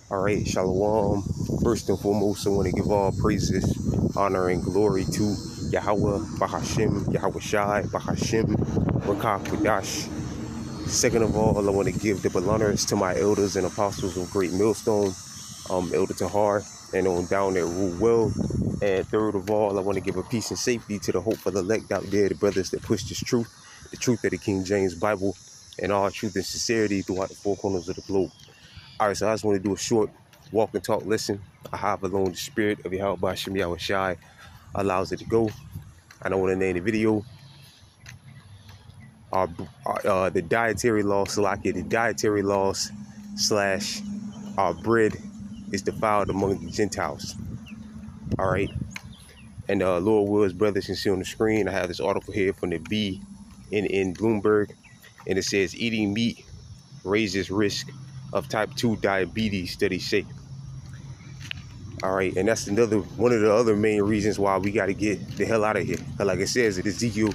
All right, Shalom. First and foremost, I want to give all praises, honor, and glory to Yahweh, Bahashim, Yahweh Shai, Bahashim, Rakah Kudash. Second of all, I want to give double honors to my elders and apostles of Great Millstone, Elder Tahar, and on down at Rule Well. And third of all, I want to give a peace and safety to the hope for the elect out there, the brothers that push this truth, the truth of the King James Bible, and all truth and sincerity throughout the four corners of the globe. All right, so I just want to do a short walk and talk listen. I have alone the spirit of Yahweh Bashim Yahweh Shai allows it to go. I don't want to name the video. The dietary laws, Salaki, the dietary laws slash our bread is defiled among the Gentiles. All right. And Lord Will's brothers can see on the screen. I have this article here from the B in Bloomberg, and it says eating meat raises risk of type 2 diabetes, study say. All right, and that's one of the other main reasons why we got to get the hell out of here. Like it says in Ezekiel,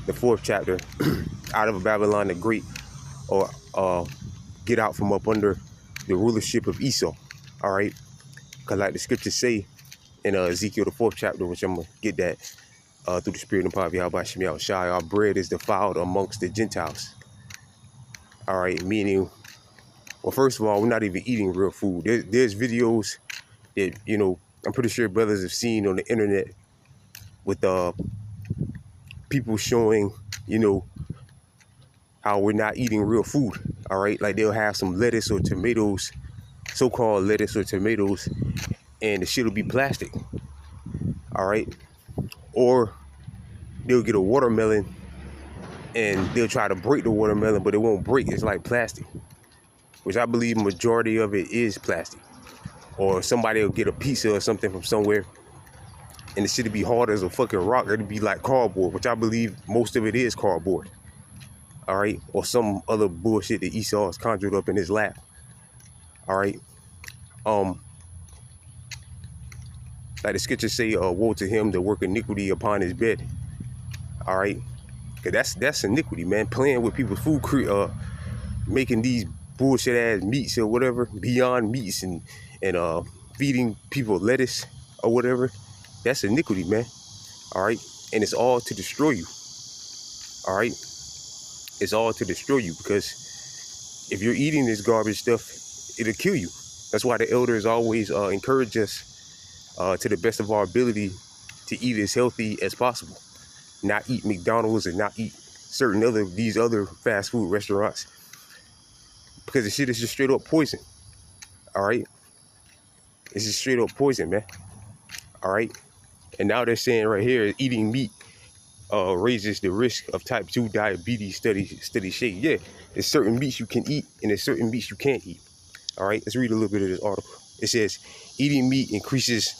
the 4th chapter, out of Babylon the Great, or get out from up under the rulership of Esau. All right, because like the scriptures say in Ezekiel, the 4th chapter, which I'm going to get that through the spirit and power of Yahweh Shem Shai, our bread is defiled amongst the Gentiles. All right, meaning, well, first of all, we're not even eating real food. There's videos that, you know, I'm pretty sure brothers have seen on the internet with people showing, you know, how we're not eating real food. All right, like they'll have some lettuce or tomatoes, so-called lettuce or tomatoes, and the shit will be plastic. All right, or they'll get a watermelon and they'll try to break the watermelon, but it won't break. It's like plastic, which I believe majority of it is plastic. Or somebody will get a pizza or something from somewhere and the shit will be hard as a fucking rock. It'll be like cardboard, which I believe most of it is cardboard. All right, or some other bullshit that Esau has conjured up in his lap. All right, like the scriptures say, woe to him that work iniquity upon his bed. All right, because that's iniquity, man. Playing with people's food, making these bullshit ass meats or whatever, beyond meats, and feeding people lettuce or whatever. That's iniquity, man. All right, and it's all to destroy you. All right, it's all to destroy you, because if you're eating this garbage stuff, it'll kill you. That's why the elders always encourage us to the best of our ability to eat as healthy as possible. Not eat McDonald's and not eat these other fast food restaurants, because the shit is just straight up poison. All right, it's just straight up poison, man. All right, and now they're saying right here, eating meat raises the risk of type 2 diabetes, study shake. Yeah, there's certain meats you can eat and there's certain meats you can't eat. All right, let's read a little bit of this article. It says eating meat increases,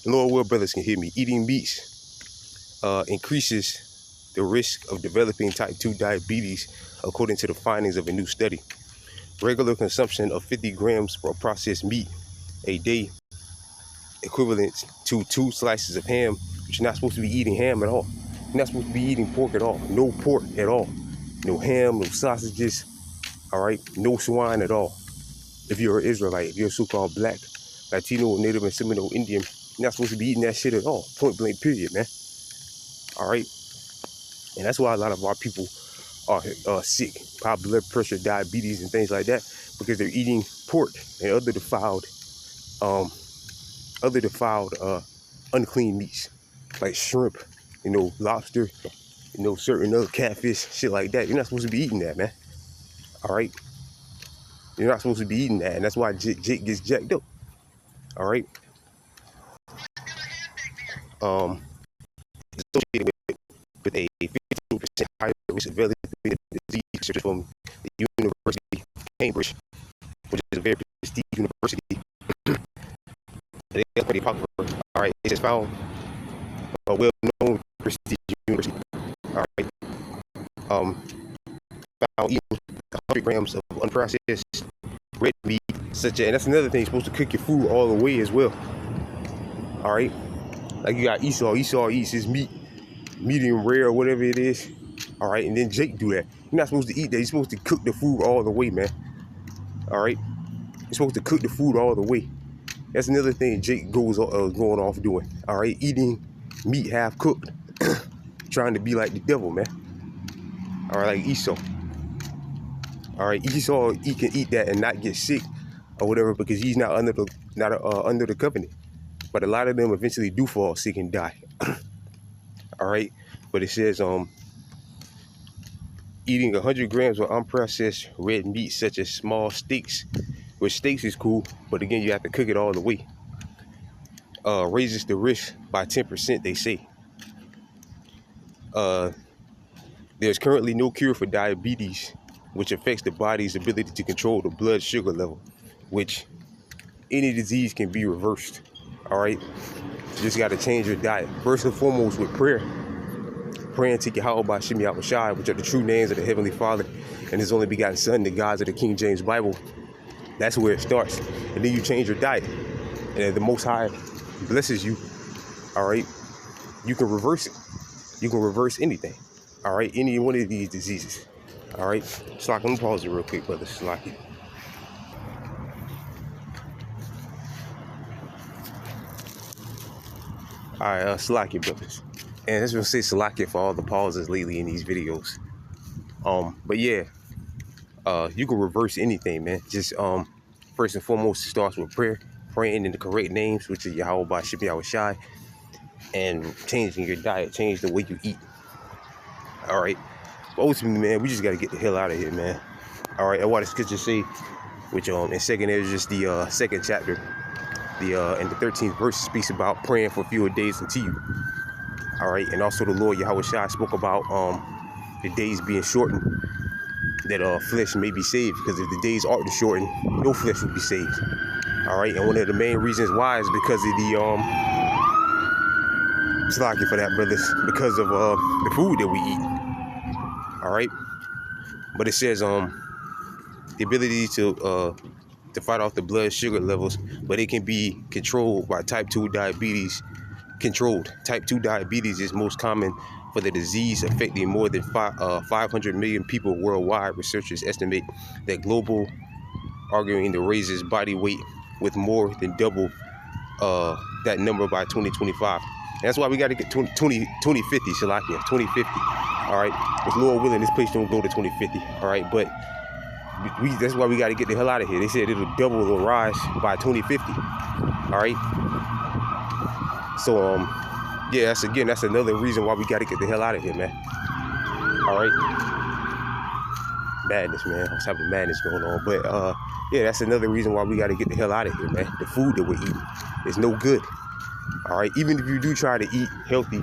and Lord Will brothers can hear me, eating meats increases the risk of developing type 2 diabetes, according to the findings of a new study. Regular consumption of 50 grams of processed meat a day, equivalent to 2 slices of ham, but you're not supposed to be eating ham at all. You're not supposed to be eating pork at all. No pork at all. No ham, no sausages. All right, no swine at all. If you're an Israelite, if you're a so-called black, Latino, Native, and Seminole Indian, you're not supposed to be eating that shit at all. Point blank, period, man. All right, and that's why a lot of our people are sick, high blood pressure, diabetes, and things like that, because they're eating pork and other defiled, unclean meats like shrimp, you know, lobster, you know, certain other catfish, shit like that. You're not supposed to be eating that, man. All right, you're not supposed to be eating that, and that's why Jake gets jacked up. All right, associated with a 15% higher risk of developing disease, research from the University of Cambridge, which is a very prestigious university. They are pretty popular. All right, it is found a well-known prestigious university. All right, found eating 100 grams of unprocessed red meat, and that's another thing. You're supposed to cook your food all the way as well. All right, like you got Esau. Esau eats his meat medium rare or whatever it is. All right, and then Jake do that. You're not supposed to eat that. You're supposed to cook the food all the way, man. All right, You're supposed to cook the food all the way. That's another thing Jake goes going off doing. All right, eating meat half cooked, trying to be like the devil, man. All right, like Esau. All right, Esau, he can eat that and not get sick or whatever because he's not under the covenant. But a lot of them eventually do fall sick and die. All right, but it says eating 100 grams of unprocessed red meat such as small steaks, which steaks is cool, but again you have to cook it all the way. Raises the risk by 10%, they say. There's currently no cure for diabetes, which affects the body's ability to control the blood sugar level, which any disease can be reversed. All right, you just got to change your diet. First and foremost with prayer. Praying to Yahweh by Shemi Awashai, which are the true names of the Heavenly Father and His only begotten Son, the gods of the King James Bible. That's where it starts. And then you change your diet. And if the Most High blesses you, all right, you can reverse it. You can reverse anything. All right, any one of these diseases. All right, Slock, let me pause it real quick, brother. Slocky. All right, Slocky, brothers. And I just want to say Slocky for all the pauses lately in these videos. But yeah, you can reverse anything, man. Just first and foremost, it starts with prayer, praying in the correct names, which is Yahweh by Shemi Awashai, and changing your diet, change the way you eat. All right. But ultimately, man, we just got to get the hell out of here, man. All right. And what the scripture say, which in Second Ezra, just the second chapter, and the 13th verse speaks about praying for fewer days unto you. All right. And also the Lord Yahweh Shai spoke about the days being shortened, that flesh may be saved, because if the days aren't shortened, no flesh will be saved. All right. And one of the main reasons why is because of the Slocky for that, brothers, because of the food that we eat. All right, but it says the ability to fight off the blood sugar levels, but it can be controlled by type 2 diabetes. Type 2 diabetes is most common for the disease, affecting more than 500 million people worldwide. Researchers estimate that global arguing to raise its body weight with more than double that number by 2025. And that's why we got to get 2050, Shalakia, 2050. All right, with Lord willing, this place don't go to 2050. All right, but that's why we got to get the hell out of here. They said it'll double the rise by 2050. All right. So yeah, that's another reason why we got to get the hell out of here, man. All right. Madness, man. All type of madness going on, but yeah, that's another reason why we got to get the hell out of here, man. The food that we're eating is no good. All right, even if you do try to eat healthy,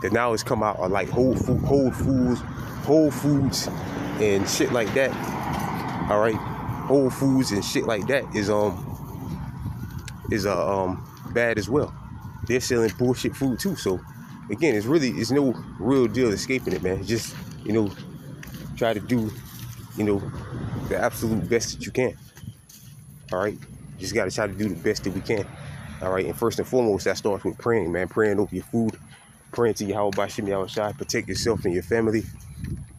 that now it's come out like whole foods and shit like that. All right, Whole Foods and shit like that is bad as well. They're selling bullshit food too. So again, it's no real deal escaping it, man. Just try to do the absolute best that you can. All right, just got to try to do the best that we can. All right, and first and foremost, that starts with praying, man. Praying over your food, praying to Yahweh by Shemi Awashai, protect yourself and your family.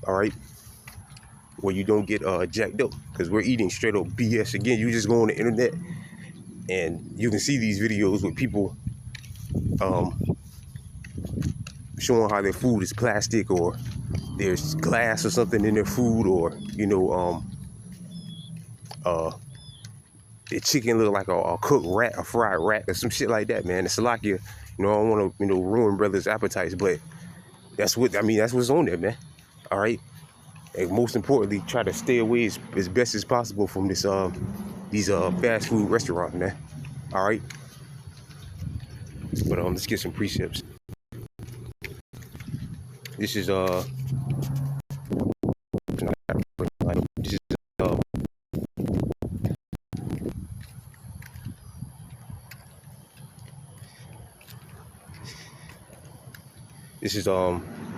All right, where you don't get jacked up, because we're eating straight up BS. Again, you just go on the internet and you can see these videos with people showing how their food is plastic, or there's glass or something in their food, or the chicken look like a cooked rat, a fried rat, or some shit like that, man. It's like I don't want to ruin brothers' appetites, but that's what's on there, man. All right, and most importantly, try to stay away as best as possible from these fast food restaurants, man. All right, but let's get some precepts. This is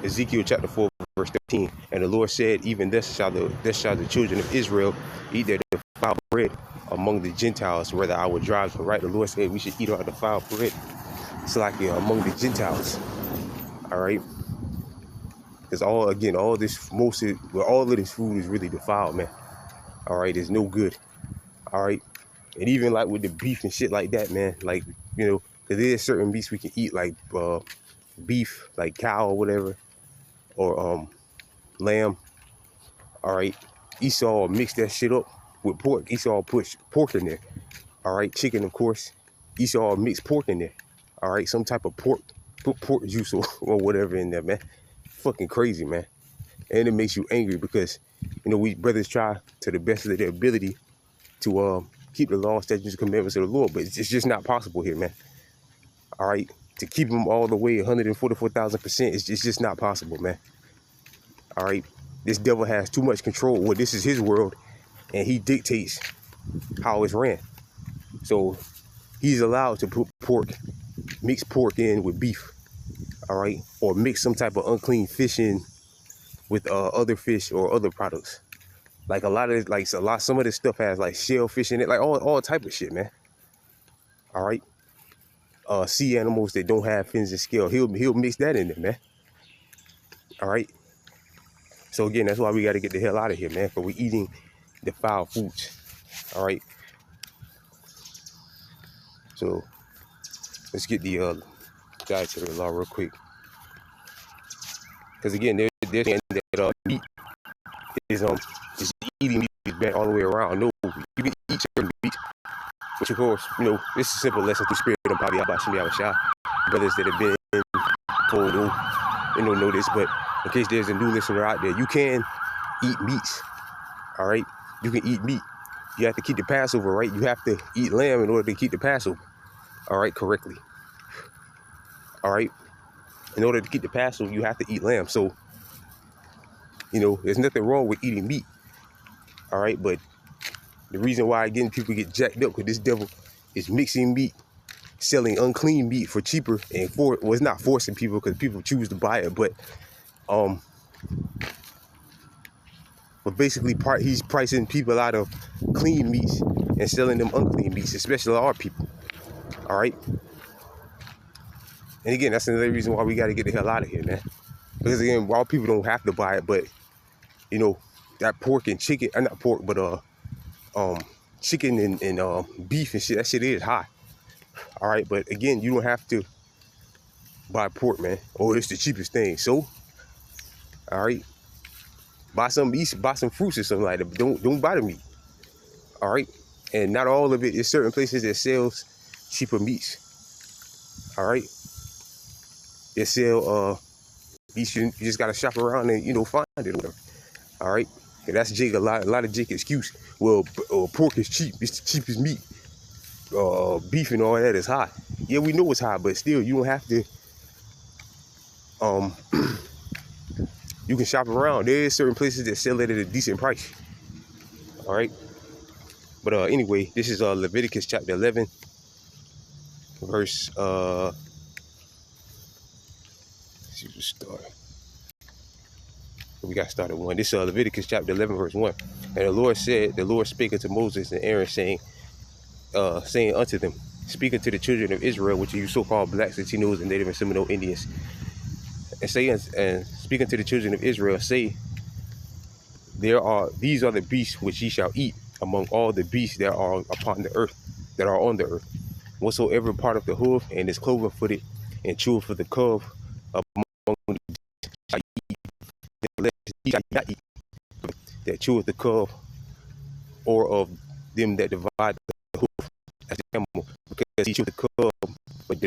Ezekiel chapter 4, verse 13. And the Lord said, even thus shall the children of Israel eat their defiled bread among the Gentiles, whether I would drive them. Right? The Lord said we should eat our defiled bread. It's like among the Gentiles. All right. Because all of this food is really defiled, man. All right, it's no good. All right, And even like with the beef and shit like that, man, like, you know, because there's certain meats we can eat, like beef, like cow or whatever, or lamb. All right, Esau mix that shit up with pork. Esau puts pork in there. All right, chicken, of course. Esau mix pork in there. All right, some type of pork, put pork juice or whatever in there, man. Fucking crazy, man. And it makes you angry because, you know, we brothers try to the best of their ability to keep the law, statutes, and commandments of the Lord, but it's just not possible here, man. All right, to keep them all the way 144,000%, it's just not possible, man. All right, this devil has too much control. Well, this is his world, and he dictates how it's ran. So he's allowed to put pork, mix pork in with beef, all right, or mix some type of unclean fish in with other fish or other products. Like some of this stuff has like shellfish in it, like all type of shit, man. All right, sea animals that don't have fins and scale, he'll mix that in there, man. All right. So again, that's why we got to get the hell out of here, man. For we eating defiled foods. All right. So let's get the dietary law real quick. Because again, they're saying that meat is just eating meat is bad all the way around. No, you can eat certain meat, which of course, you know, this is a simple lesson through spirit and probably about Shah. Brothers that have been told, know this, but in case there's a new listener out there, you can eat meats. All right, you can eat meat. You have to keep the Passover, right? You have to eat lamb in order to keep the Passover, all right, correctly. All right, in order to keep the Passover, you have to eat lamb. So, you know, there's nothing wrong with eating meat, all right? But the reason why, again, people get jacked up because this devil is mixing meat, selling unclean meat for cheaper, and it's not forcing people because people choose to buy it, but basically he's pricing people out of clean meats and selling them unclean meats, especially our people, all right? And again, that's another reason why we got to get the hell out of here, man. Because again, while people don't have to buy it, but you know, that pork and chicken, not pork, but chicken and beef and shit, that shit is high. All right, but again, you don't have to buy pork, man. Oh, it's the cheapest thing. So, all right, buy some fruits or something like that. But don't buy the meat. All right, and not all of it. There's certain places that sells cheaper meats. All right, they sell meats. You just gotta shop around and, you know, find it or whatever. All right, and that's Jake. A lot of Jake excuse. Well, pork is cheap. It's the cheapest meat. Beef and all that is high. Yeah, we know it's high, but still, you don't have to. You can shop around. There's certain places that sell it at a decent price. All right. But anyway, this is Leviticus chapter 11, verse. Let's see, we'll start. We got to start at 1. This is Leviticus chapter 11, verse 1. And the Lord spake unto Moses and Aaron, saying unto them, speak unto the children of Israel, which are you so-called blacks, Latinos, and Native and Seminole Indians, and speak unto the children of Israel, say, these are the beasts which ye shall eat among all the beasts that are upon the earth, that are on the earth. Whatsoever part of the hoof and is cloven-footed and chewed for the cub among the beasts shall ye eat. Ye shall not eat that cheweth the cub, or of them that divide the hoof as the camel, because he cheweth the cub, but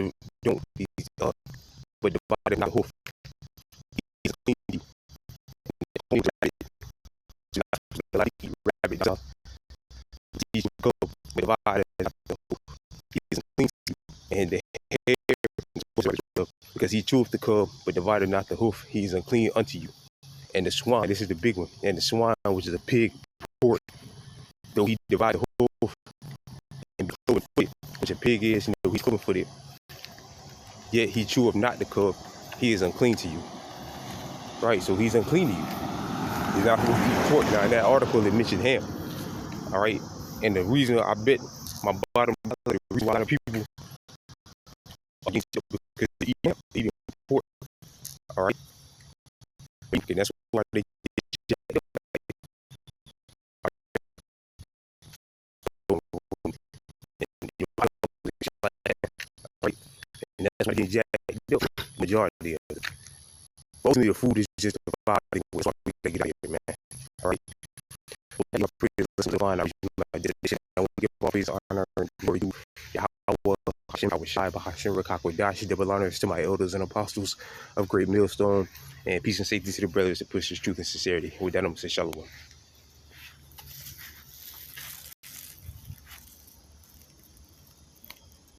but divide not the hoof. He is clean to you. Only rabbit, rabbit, teach the cub, but divide not the hoof. He is clean to you. And the hair, because he cheweth the cub, but divided not the hoof, he is unclean unto you. And the swine, this is the big one, and the swine, which is a pig, pork, though he divide the hoof and be cloven-footed, which a pig is, you know, he's cloven-footed, yet he cheweth not the cub, he is unclean to you. Right, so he's unclean to you. He's not supposed to eat pork. Now, in that article, it mentioned ham. All right, and the reason I bet my bottom, the reason why a lot of people against it, because they eat pork. All right, and that's why they getting jacked up. Majority of it. Mostly the food is just a fighting with what we get out here, man. All right. Well, you appreciate listening to my dedication. I want to give all praise, honor, and glory to Yahweh, Hashem, Hawashai, Bahashim, Rakakwadashi, double honors to my elders and apostles of Great Millstone, and peace and safety to the brothers that push this truth and sincerity. With that, I'm going to say shalom.